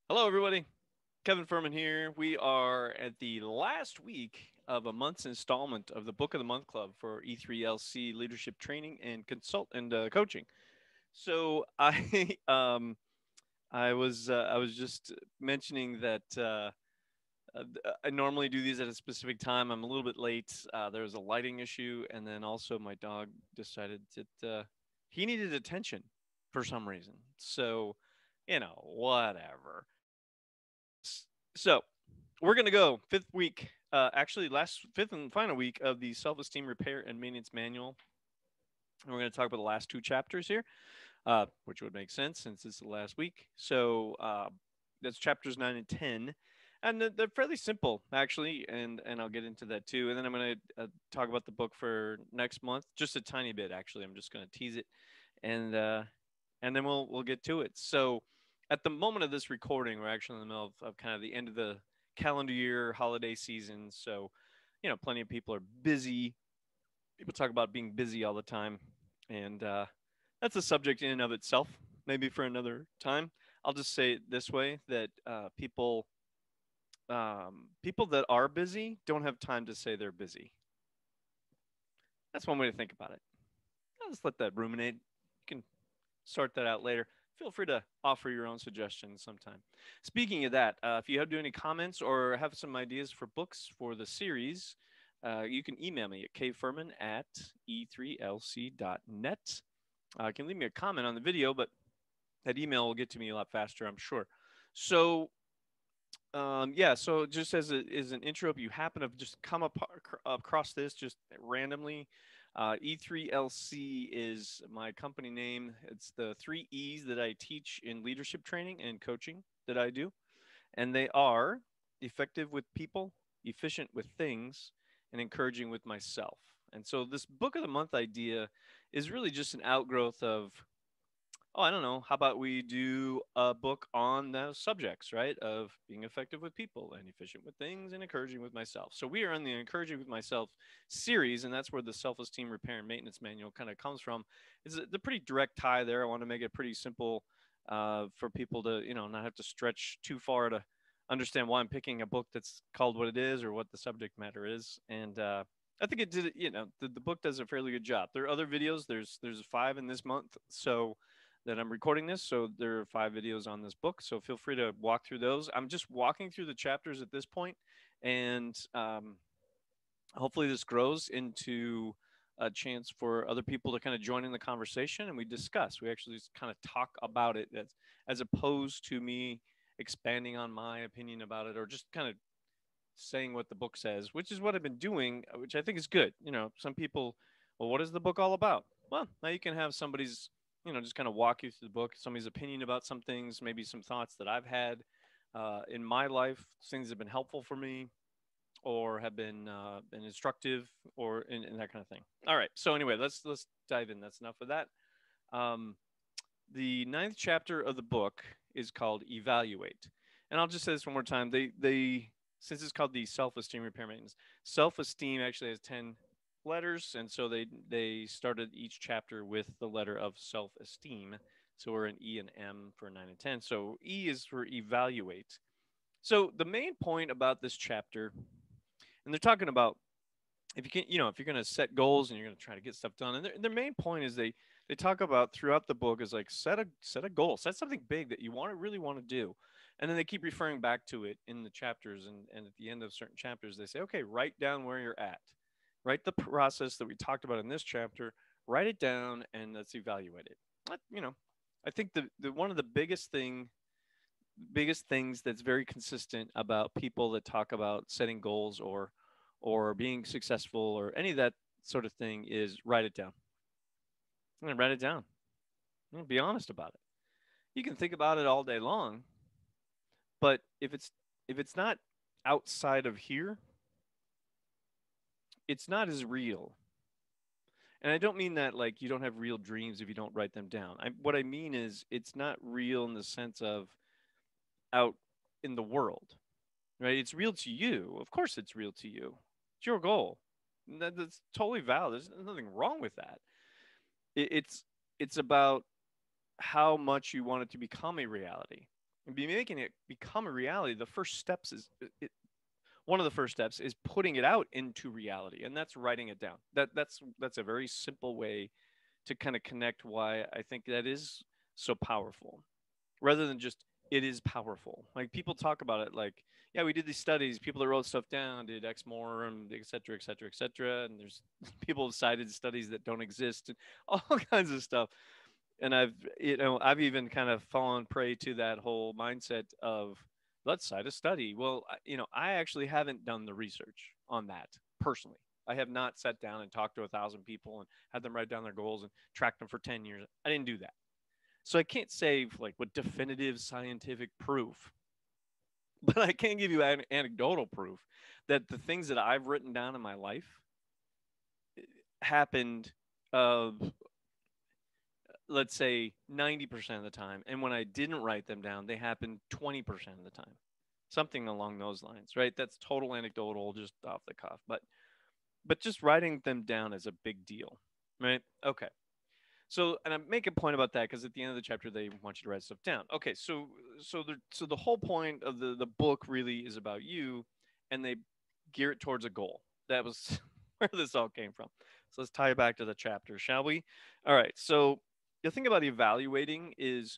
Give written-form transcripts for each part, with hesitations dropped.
Hello, everybody. Kevin Furman here. We are at the last week of a month's installment of the Book of the Month Club for E3LC Leadership Training and Consult and Coaching. So I I was just mentioning that I normally do these at a specific time. I'm a little bit late. There was a lighting issue, and then also my dog decided that he needed attention for some reason. So whatever. So we're gonna go fifth week, actually last fifth and final week of the self-esteem repair and maintenance manual. And we're gonna talk about the last two chapters here, which would make sense since it's the last week. So that's chapters 9 and 10, and they're fairly simple actually, and I'll get into that too. And then I'm gonna talk about the book for next month, just a tiny bit actually. I'm just gonna tease it, and uh, and then we'll get to it. So at the moment of this recording, we're actually in the middle of kind of the end of the calendar year holiday season. So, plenty of people are busy. People talk about being busy all the time, and that's a subject in and of itself. Maybe for another time. I'll just say it this way: that people that are busy don't have time to say they're busy. That's one way to think about it. I'll just let that ruminate. You can sort that out later. Feel free to offer your own suggestions sometime. Speaking of that, if you have do any comments or have some ideas for books for the series, you can email me at kfurman at e3lc.net. You can leave me a comment on the video, but that email will get to me a lot faster, I'm sure. So, yeah, so just as an intro, if you happen to just come across this just randomly, E3LC is my company name. It's the three E's that I teach in leadership training and coaching that I do. And they are effective with people, efficient with things, and encouraging with myself. And so this book of the month idea is really just an outgrowth of, oh, I don't know, how about we do a book on those subjects, right? Of being effective with people and efficient with things and encouraging with myself. So we are in the encouraging with myself series, and that's where the self-esteem repair and maintenance manual kind of comes from. It's the pretty direct tie there. I want to make it pretty simple for people to, not have to stretch too far to understand why I'm picking a book that's called what it is or what the subject matter is. And I think it did, the book does a fairly good job. There are other videos. There's 5 in this month. So that I'm recording this. So there are 5 videos on this book. So feel free to walk through those. I'm just walking through the chapters at this point, and hopefully this grows into a chance for other people to kind of join in the conversation and we discuss. We actually just kind of talk about it as opposed to me expanding on my opinion about it or just kind of saying what the book says, which is what I've been doing, which I think is good. Some people, well, what is the book all about? Well, now you can have somebody's, just kind of walk you through the book, somebody's opinion about some things, maybe some thoughts that I've had in my life, things that have been helpful for me or have been instructive or in that kind of thing. All right. So anyway, let's dive in. That's enough of that. Um, the ninth chapter of the book is called Evaluate. And I'll just say this one more time. They since it's called the self-esteem repair maintenance, self-esteem actually has 10 letters, and so they started each chapter with the letter of self-esteem. So we're in E and M for 9 and 10. So E is for evaluate. So the main point about this chapter, and they're talking about if you can, if you're going to set goals and you're going to try to get stuff done, and their main point is they talk about throughout the book is like set a goal, set something big that you really want to do, and then they keep referring back to it in the chapters, and at the end of certain chapters they say, okay, write down where you're at, write the process that we talked about in this chapter, write it down, and let's evaluate it. I think the one of the biggest things that's very consistent about people that talk about setting goals or being successful or any of that sort of thing is write it down. I'm gonna write it down. I'm gonna be honest about it. You can think about it all day long, but if it's not outside of here, it's not as real. And I don't mean that like you don't have real dreams if you don't write them down. What I mean is it's not real in the sense of out in the world, right? It's real to you. Of course, it's real to you. It's your goal. That's totally valid. There's nothing wrong with that. It's about how much you want it to become a reality. and be making it become a reality, the first steps is one of the first steps is putting it out into reality, and that's writing it down. That's a very simple way to kind of connect why I think that is so powerful, rather than just it is powerful. Like people talk about it like, yeah, we did these studies, people that wrote stuff down did X more, and et cetera, et cetera, et cetera. And there's people have cited studies that don't exist and all kinds of stuff. And I've even kind of fallen prey to that whole mindset of let's cite a study. Well, I actually haven't done the research on that personally. I have not sat down and talked to 1,000 people and had them write down their goals and tracked them for 10 years. I didn't do that. So I can't say like with definitive scientific proof, but I can give you anecdotal proof that the things that I've written down in my life happened, uh, let's say 90% of the time. And when I didn't write them down, they happened 20% of the time. Something along those lines, right? That's total anecdotal, just off the cuff. But just writing them down is a big deal, right? Okay. So, and I make a point about that because at the end of the chapter they want you to write stuff down. Okay, so the whole point of the book really is about you, and they gear it towards a goal. That was where this all came from. So let's tie it back to the chapter, shall we? All right. So the thing about evaluating is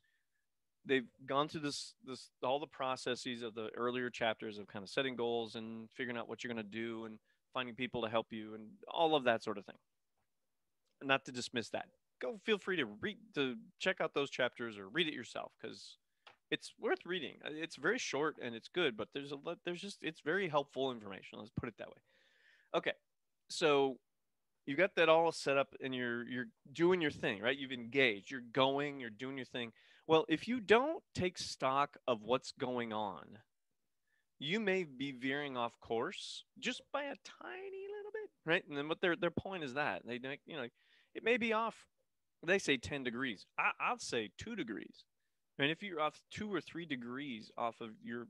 they've gone through this all the processes of the earlier chapters of kind of setting goals and figuring out what you're going to do and finding people to help you and all of that sort of thing. Not to dismiss that. Go feel free to check out those chapters or read it yourself because it's worth reading. It's very short and it's good, but there's just it's very helpful information. Let's put it that way. Okay, so you got that all set up and you're doing your thing, right? You've engaged. You're going. You're doing your thing. Well, if you don't take stock of what's going on, you may be veering off course just by a tiny little bit, right? And then what their point is that they it may be off. They say 10 degrees. I'll say 2 degrees. And if you're off 2 or 3 degrees off of you're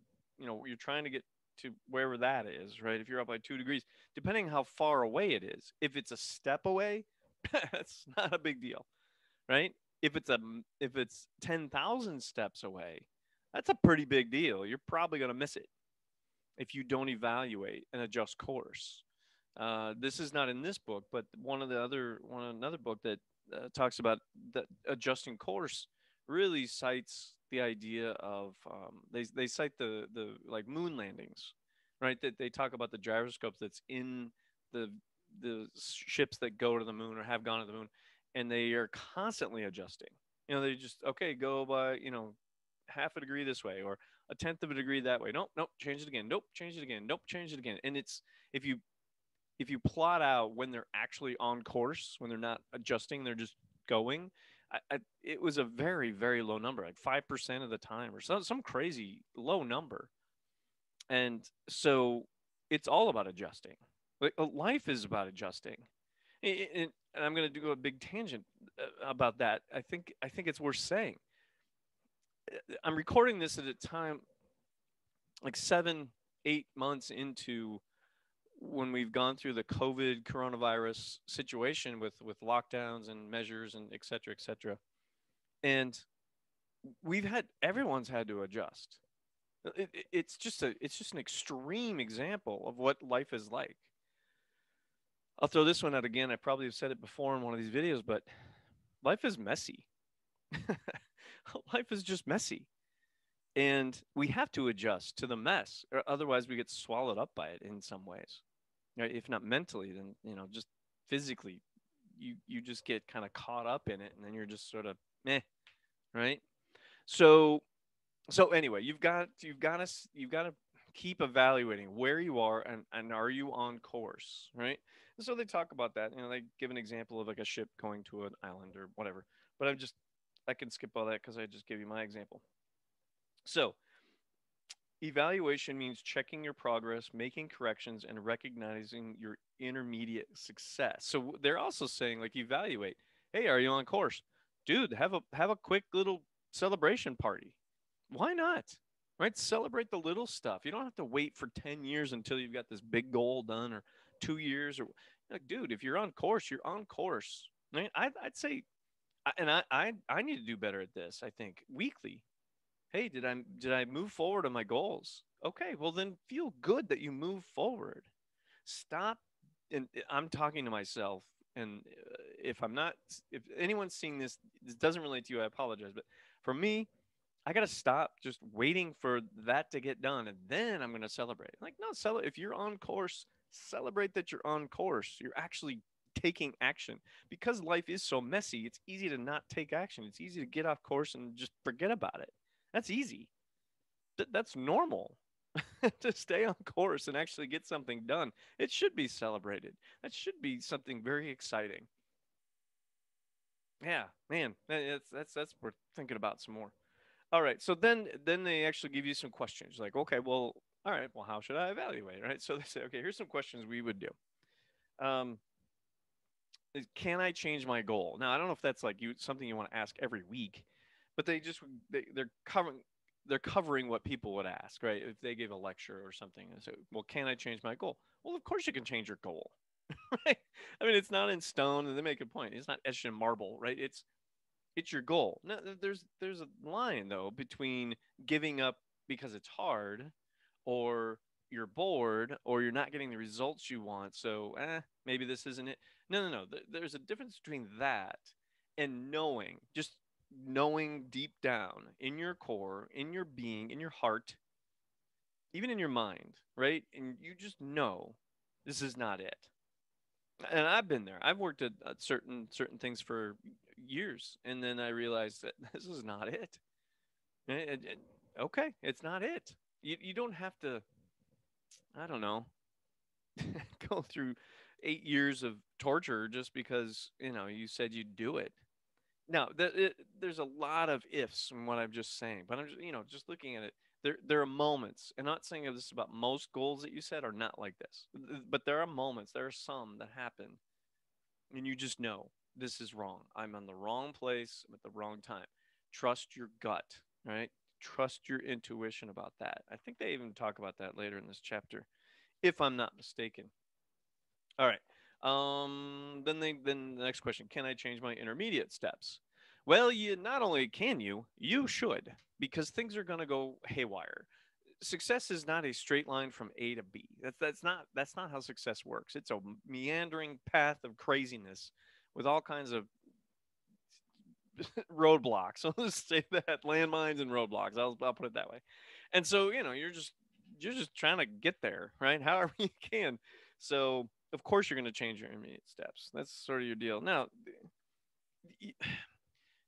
trying to get to wherever that is, right? If you're up by 2 degrees, depending how far away it is, if it's a step away, that's not a big deal, right? If it's 10,000 steps away, that's a pretty big deal. You're probably going to miss it if you don't evaluate and adjust course. This is not in this book, but another book that talks about that adjusting course really cites the idea of they cite the like moon landings, right? That they talk about the gyroscopes that's in the the ships that go to the moon or have gone to the moon, and they are constantly adjusting. They just okay go by half a degree this way or a tenth of a degree that way. Nope, nope, change it again. Nope, change it again. Nope, change it again. And it's if you plot out when they're actually on course, when they're not adjusting, they're just going. It was a very, very low number, like 5% of the time, or some crazy low number. And so, it's all about adjusting. Like life is about adjusting. And I'm going to do a big tangent about that. I think it's worth saying. I'm recording this at a time like 7, 8 months into when we've gone through the COVID coronavirus situation with lockdowns and measures and et cetera, et cetera. And everyone's had to adjust. It's just an extreme example of what life is like. I'll throw this one out again. I probably have said it before in one of these videos, but life is messy. Life is just messy. And we have to adjust to the mess, or otherwise we get swallowed up by it in some ways. Right? If not mentally, then just physically, you just get kind of caught up in it, and then you're just sort of meh, right? So anyway, you've got to keep evaluating where you are and are you on course, right? And so they talk about that. They give an example of like a ship going to an island or whatever. But I can skip all that because I just gave you my example. So evaluation means checking your progress, making corrections, and recognizing your intermediate success. So they're also saying like evaluate. Hey, are you on course? Dude, have a quick little celebration party. Why not? Right? Celebrate the little stuff. You don't have to wait for 10 years until you've got this big goal done or 2 years or like, dude, if you're on course, you're on course. Right? I'd say and I need to do better at this, I think. Weekly. hey, did I move forward on my goals? Okay, well then feel good that you move forward. Stop, and I'm talking to myself, and if I'm not, if anyone's seeing this, this doesn't relate to you, I apologize, but for me, I got to stop just waiting for that to get done and then I'm going to celebrate. Like, no, if you're on course, celebrate that you're on course. You're actually taking action. Because life is so messy, it's easy to not take action. It's easy to get off course and just forget about it. That's easy. That's normal. To stay on course and actually get something done. It should be celebrated. That should be something very exciting. Yeah, man, that's worth thinking about some more. All right. So then they actually give you some questions like, okay, well, all right, well, how should I evaluate? Right. So they say, okay, here's some questions we would do. Um, can I change my goal? Now I don't know if that's like you something you want to ask every week, but they're covering what people would ask, right? If they gave a lecture or something and say, well, can I change my goal? Well, of course you can change your goal. Right? I mean, it's not in stone, and they make a point. It's not etched in marble, right? It's your goal. No, there's a line though between giving up because it's hard, or you're bored, or you're not getting the results you want. So, maybe this isn't it. No, no, no. There's a difference between that and just knowing deep down in your core, in your being, in your heart, even in your mind, right? And you just know this is not it. And I've been there. I've worked at certain things for years, and then I realized that this is not it. Okay, it's not it. You don't have to. I don't know. Go through 8 years of torture just because you said you'd do it. Now, there's a lot of ifs in what I'm just saying, but I'm just looking at it. There are moments, and not saying this about most goals that you said are not like this, but there are moments. There are some that happen and you just know this is wrong. I'm on the wrong place. I'm at the wrong time. Trust your gut, right? Trust your intuition about that. I think they even talk about that later in this chapter, if I'm not mistaken. All right. Then the next question: can I change my intermediate steps? Well, you not only can you should, because things are going to go haywire. Success is not a straight line from A to B. That's not how success works. It's a meandering path of craziness with all kinds of roadblocks. So let's say that landmines and roadblocks. I'll put it that way. And so you're just trying to get there, right? However you can. So of course you're going to change your intermediate steps. That's sort of your deal. Now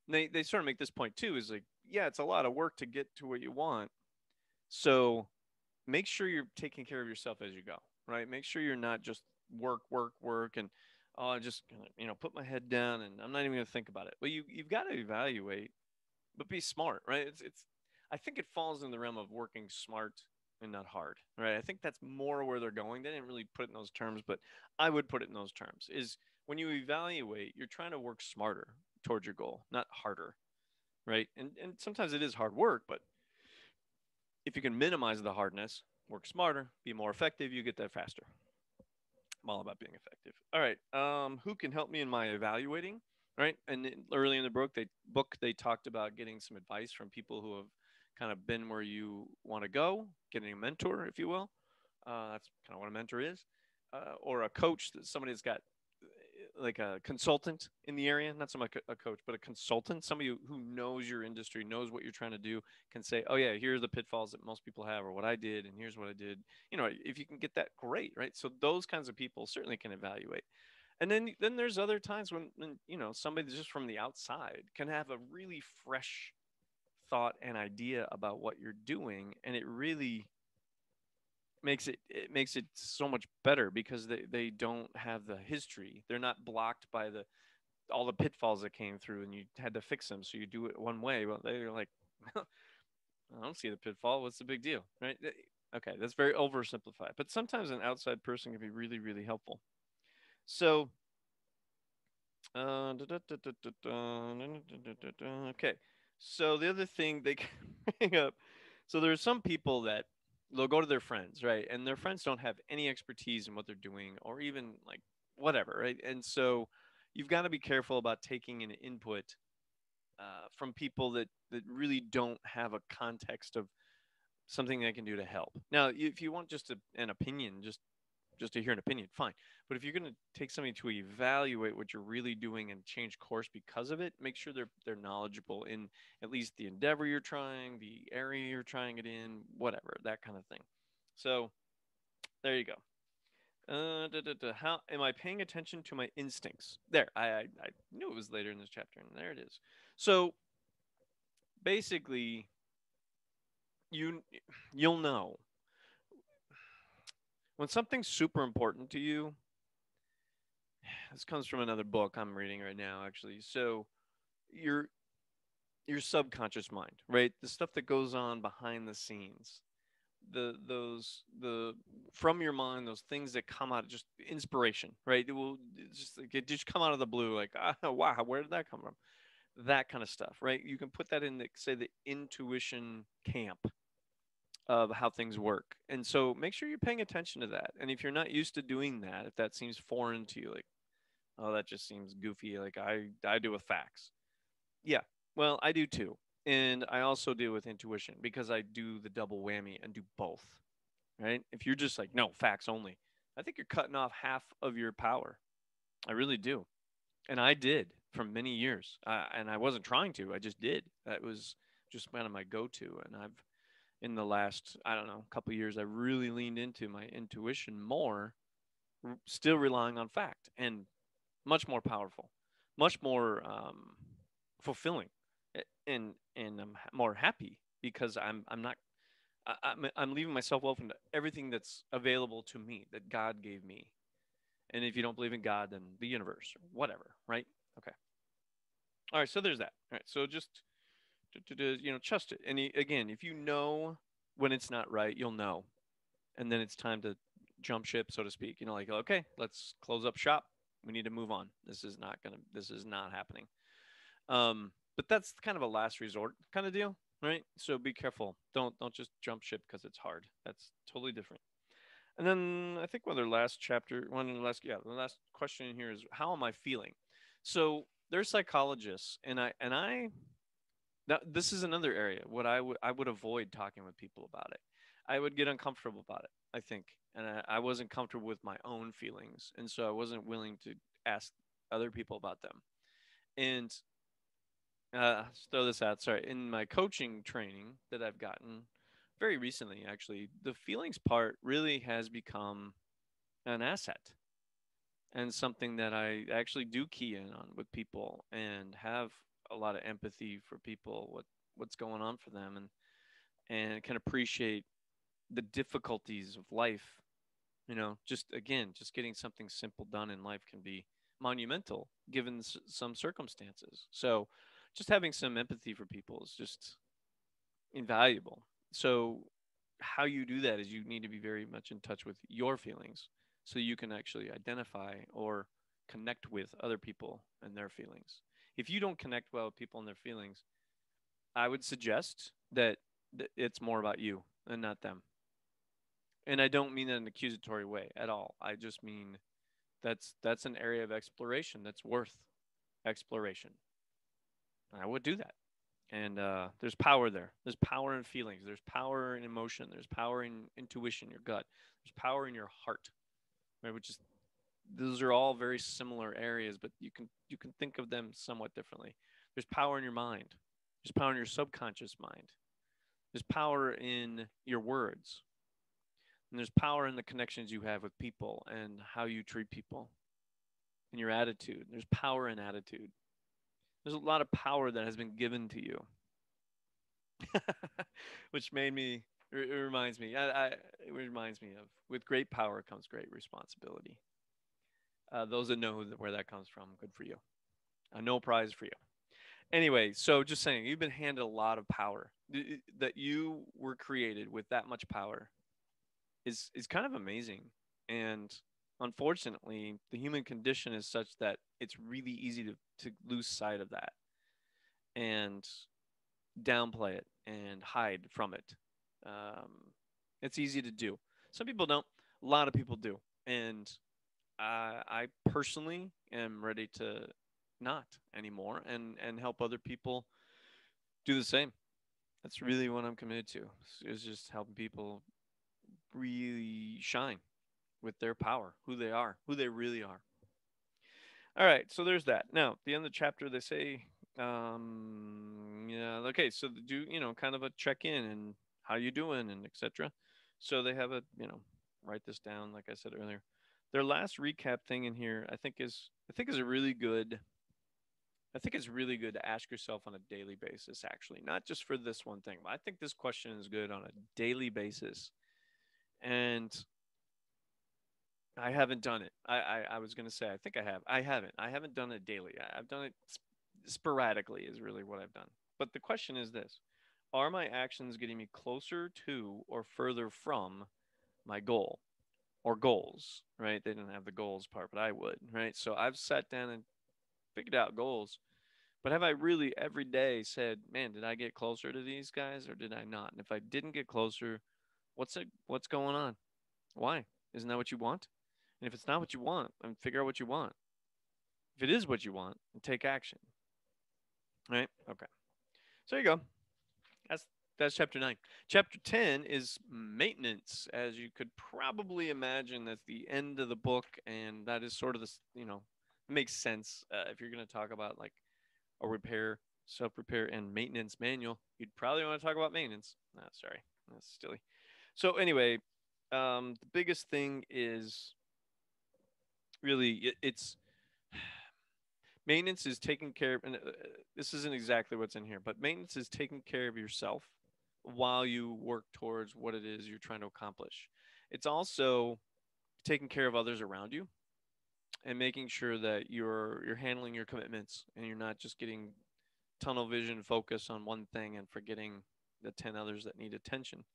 they sort of make this point too. Is like, yeah, it's a lot of work to get to what you want. So make sure you're taking care of yourself as you go, right? Make sure you're not just work, work, work, and I just gonna, put my head down and I'm not even gonna think about it. Well, you've got to evaluate, but be smart, right? It's I think it falls in the realm of working smart and not hard, right? I think that's more where they're going. They didn't really put it in those terms, but I would put it in those terms. Is when you evaluate, you're trying to work smarter towards your goal, not harder, right? And sometimes it is hard work, but if you can minimize the hardness, work smarter, be more effective, you get that faster. I'm all about being effective. All right. Who can help me in my evaluating? Right. And early in the book they talked about getting some advice from people who have kind of been where you want to go, getting a mentor, if you will. That's kind of what a mentor is, or a coach, that somebody that's got like a consultant in the area, not so much a coach, but a consultant, somebody who knows your industry, knows what you're trying to do, can say, oh yeah, here's the pitfalls that most people have, or what I did, and here's what I did. If you can get that, great, right? So those kinds of people certainly can evaluate. And then there's other times when somebody just from the outside can have a really fresh thought and idea about what you're doing, and it really makes it so much better because they don't have the history. They're not blocked by the all the pitfalls that came through and you had to fix them. So you do it one way. Well, they're like, I don't see the pitfall. What's the big deal? Right. Okay. That's very oversimplified, but sometimes an outside person can be really, really helpful. So, okay. So the other thing they bring up, so there's some people that they'll go to their friends, right? And their friends don't have any expertise in what they're doing or even like whatever, right? And so you've got to be careful about taking an input from people that really don't have a context of something they can do to help. Now, if you want just an opinion, just to hear an opinion, fine. But if you're going to take somebody to evaluate what you're really doing and change course because of it, make sure they're knowledgeable in at least the endeavor you're trying, the area you're trying it in, whatever, that kind of thing. So there you go. How am I paying attention to my instincts? There, I knew it was later in this chapter, and there it is. So basically, you you'll know when something's super important to you. This comes from another book I'm reading right now, actually. So your your subconscious mind, right? The stuff that goes on behind the scenes, the from your mind, those things that come out, just inspiration, right? It will just come out of the blue, like wow, where did that come from? That kind of stuff, right? You can put that in the, say, the intuition camp of how things work. And so make sure you're paying attention to that. And if you're not used to doing that, if that seems foreign to you, like, oh, that just seems goofy, like I do with facts. Yeah, well, I do too. And I also deal with intuition because I do the double whammy and do both, right? If you're just like, no, facts only, I think you're cutting off half of your power. I really do. And I did for many years. And I wasn't trying to, I just did. That was just kind of my go to. And I've, in the last, I don't know, couple of years, I really leaned into my intuition more, still relying on fact, and much more powerful, much more fulfilling, and I'm more happy because I'm not I'm leaving myself open to everything that's available to me that God gave me. And if you don't believe in God, then the universe or whatever, right? Okay. All right. So there's that. All right. So just trust it. And again, if you know when it's not right, you'll know, and then it's time to jump ship, so to speak. Like, okay, let's close up shop. We need to move on. This is not gonna. This is not happening. But that's kind of a last resort kind of deal, right? So be careful. Don't just jump ship because it's hard. That's totally different. And then I think the last question here is, how am I feeling? So there's psychologists, and I now this is another area what I would avoid talking with people about it. I would get uncomfortable about it, I think, and I wasn't comfortable with my own feelings, and so I wasn't willing to ask other people about them. And let's throw this out. Sorry, in my coaching training that I've gotten very recently, actually, the feelings part really has become an asset and something that I actually do key in on with people and have a lot of empathy for people, what's going on for them, and can appreciate the difficulties of life. Just getting something simple done in life can be monumental given some circumstances. So, just having some empathy for people is just invaluable. So, how you do that is you need to be very much in touch with your feelings so you can actually identify or connect with other people and their feelings. If you don't connect well with people and their feelings, I would suggest that it's more about you and not them. And I don't mean that in an accusatory way at all. I just mean that's an area of exploration that's worth exploration. I would do that. And there's power there. There's power in feelings. There's power in emotion. There's power in intuition, your gut. There's power in your heart, right? Which is those are all very similar areas, but you can think of them somewhat differently. There's power in your mind. There's power in your subconscious mind. There's power in your words. And there's power in the connections you have with people and how you treat people and your attitude. There's power in attitude. There's a lot of power that has been given to you, which made me. It reminds me. It reminds me of with great power comes great responsibility. Those that know where that comes from, good for you. No prize for you. Anyway, so just saying, you've been handed a lot of power. That you were created with that much power is kind of amazing. And unfortunately, the human condition is such that it's really easy to lose sight of that and downplay it and hide from it. Um, it's easy to do. Some people don't. A lot of people do. And I personally am ready to not anymore, and help other people do the same. That's really what I'm committed to. Is just helping people really shine with their power, who they are, who they really are. All right, so there's that. Now, at the end of the chapter, they say, yeah, okay, so do kind of a check in and how you doing and etc. So they have a write this down, like I said earlier. Their last recap thing in here, I think is a really good. I think it's really good to ask yourself on a daily basis, actually, not just for this one thing. But I think this question is good on a daily basis, and I haven't done it. I was gonna say I think I have. I haven't. I haven't done it daily. I've done it sporadically. Is really what I've done. But the question is this: are my actions getting me closer to or further from my goal or goals? Right? They didn't have the goals part, but I would. Right? So I've sat down and figured out goals. But have I really every day said, "Man, did I get closer to these guys or did I not?" And if I didn't get closer, what's going on? Why? Isn't that what you want? And if it's not what you want, then figure out what you want. If it is what you want, then take action. Right? Okay. So there you go. That's that's chapter 9. Chapter 10 is maintenance, as you could probably imagine. That's the end of the book, and that is sort of this. It makes sense if you're going to talk about like a repair, self repair, and maintenance manual. You'd probably want to talk about maintenance. No, sorry, that's silly. So anyway, the biggest thing is really it's maintenance is taking care of, and this isn't exactly what's in here, but maintenance is taking care of yourself while you work towards what it is you're trying to accomplish. It's also taking care of others around you and making sure that you're handling your commitments and you're not just getting tunnel vision focus on one thing and forgetting the 10 others that need attention.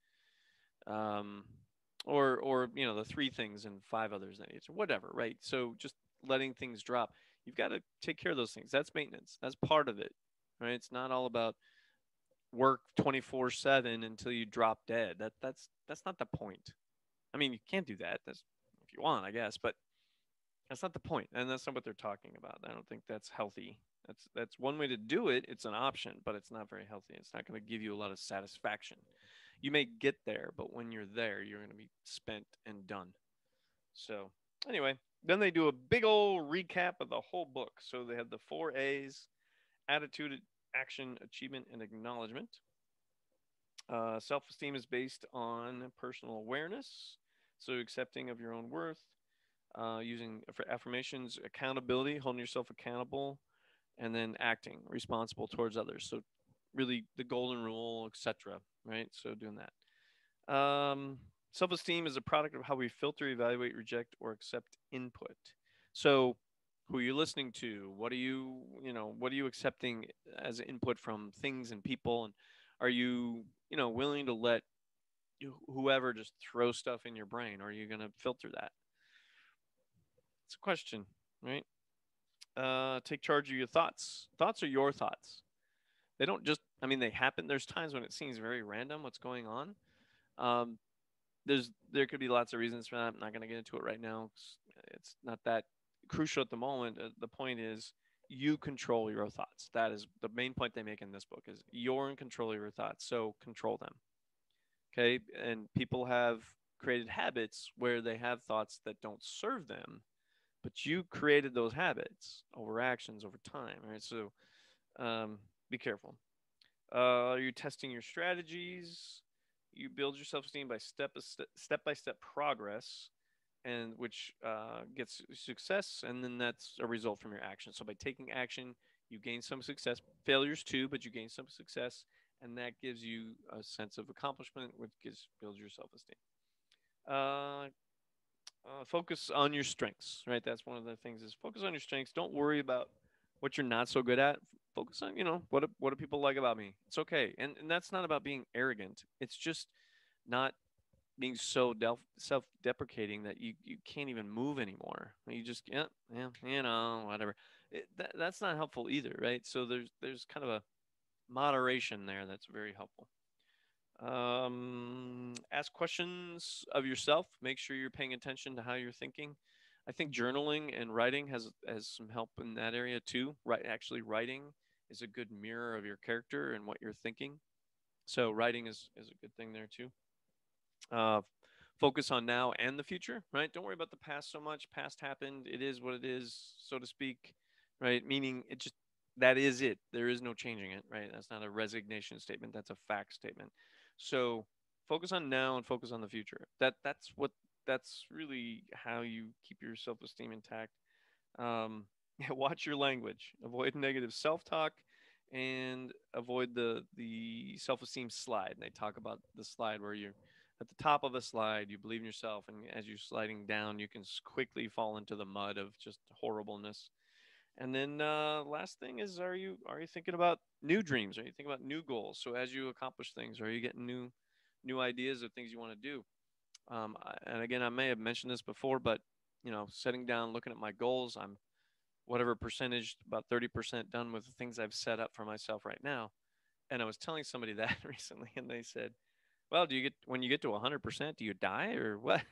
Um, or the three things and five others that need to, whatever, right? So just letting things drop. You've got to take care of those things. That's maintenance. That's part of it, right? It's not all about work 24/7 until you drop dead. That's not the point. I mean, you can't do that. That's if you want, I guess, but that's not the point, and that's not what they're talking about. I don't think that's healthy. That's one way to do it. It's an option, but it's not very healthy. It's not going to give you a lot of satisfaction. You may get there, but when you're there, you're going to be spent and done. So anyway, then they do a big old recap of the whole book. So they have the 4 A's: attitude, action, achievement, and acknowledgement. Self esteem is based on personal awareness, so accepting of your own worth, using affirmations, accountability, holding yourself accountable, and then acting responsible towards others. So really the golden rule, etc. Right? So doing that. Self-esteem is a product of how we filter, evaluate, reject, or accept input. So who are you listening to? What are you accepting as input from things and people? And are you, willing to let whoever just throw stuff in your brain? Or are you going to filter that? It's a question, right? Take charge of your thoughts. Thoughts are your thoughts. They don't just, I mean, they happen. There's times when it seems very random what's going on. Um, there could be lots of reasons for that. I'm not going to get into it right now. It's not that crucial at the moment. The point is you control your thoughts. That is the main point they make in this book is you're in control of your thoughts. So control them. Okay. And people have created habits where they have thoughts that don't serve them, but you created those habits over actions over time. Right. So be careful. You're testing your strategies. You build your self-esteem by step-by-step progress, and which gets success, and then that's a result from your action. So by taking action, you gain some success. Failures too, but you gain some success, and that gives you a sense of accomplishment, which builds your self-esteem. Uh, focus on your strengths, right? That's one of the things is focus on your strengths. Don't worry about what you're not so good at. Focus on, what do people like about me? It's okay. And that's not about being arrogant. It's just not being so self-deprecating that you can't even move anymore. You just, yeah, yeah, whatever. That's not helpful either, right? So there's kind of a moderation there that's very helpful. Ask questions of yourself. Make sure you're paying attention to how you're thinking. I think journaling and writing has some help in that area too. Right, actually, writing is a good mirror of your character and what you're thinking. So writing is a good thing there too. Uh, Focus on now and the future, right? Don't worry about the past so much. Past happened. It is what it is, so to speak, right? Meaning it just that is it. There is no changing it, right? That's not a resignation statement. That's a fact statement. So focus on now and focus on the future. That's really how you keep your self-esteem intact. Watch your language. Avoid negative self-talk, and avoid the self-esteem slide. And they talk about the slide where you're at the top of a slide, you believe in yourself, and as you're sliding down, you can quickly fall into the mud of just horribleness. And then last thing is, are you thinking about new dreams? Are you thinking about new goals? So as you accomplish things, are you getting new ideas of things you want to do? And again, I may have mentioned this before, but setting down, looking at my goals, I'm whatever percentage, about 30% done with the things I've set up for myself right now. And I was telling somebody that recently, and they said, "Well, do you get when you get to 100%, do you die or what?"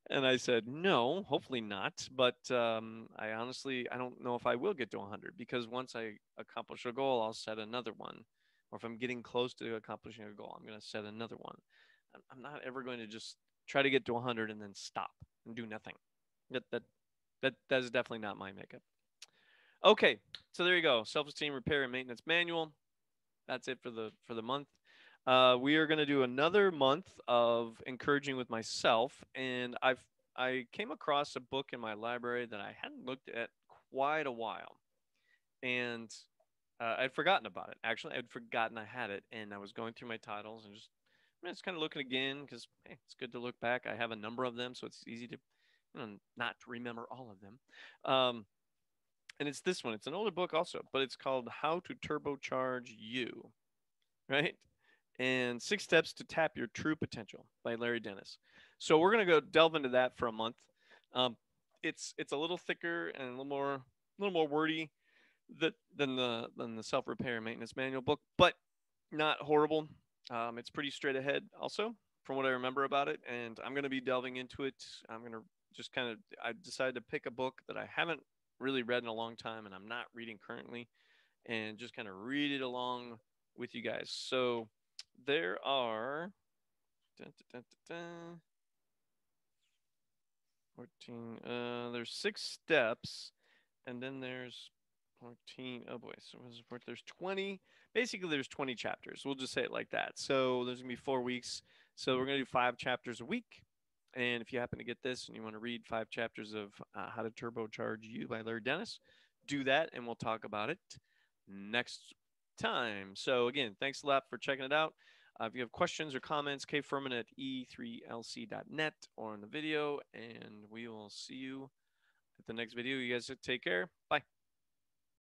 And I said, "No, hopefully not. But I honestly, I don't know if I will get to 100 because once I accomplish a goal, I'll set another one. Or if I'm getting close to accomplishing a goal, I'm going to set another one. I'm not ever going to just try to get to 100 and then stop and do nothing. That is definitely not my makeup. Okay, so there you go. Self-esteem repair and maintenance manual. That's it for the month. We are going to do another month of encouraging with myself, and I came across a book in my library that I hadn't looked at quite a while, and I'd forgotten about it. Actually, I'd forgotten I had it, and I was going through my titles and just kind of looking again because hey, it's good to look back. I have a number of them, so it's easy to not to remember all of them. And it's this one. It's an older book also, but it's called How to Turbocharge You, right? And 6 Steps to Tap Your True Potential by Larry Dennis. So we're gonna go delve into that for a month. Um, it's a little thicker and a little more wordy than the self repair and maintenance manual book, but not horrible. It's pretty straight ahead also from what I remember about it, and I'm gonna be delving into it. I'm gonna just kind of I decided to pick a book that I haven't really read in a long time and I'm not reading currently, and just kind of read it along with you guys. So there are dun, dun, dun, dun, 14. There's 6 steps, and then there's 14. Oh boy, so there's 20. Basically, there's 20 chapters. We'll just say it like that. So there's gonna be 4 weeks. So we're gonna do 5 chapters a week. And if you happen to get this and you want to read 5 chapters of How to Turbocharge You by Larry Dennis, do that, and we'll talk about it next time. So again, thanks a lot for checking it out. If you have questions or comments, kfurman at e3lc.net or on the video, and we will see you at the next video. You guys take care. Bye.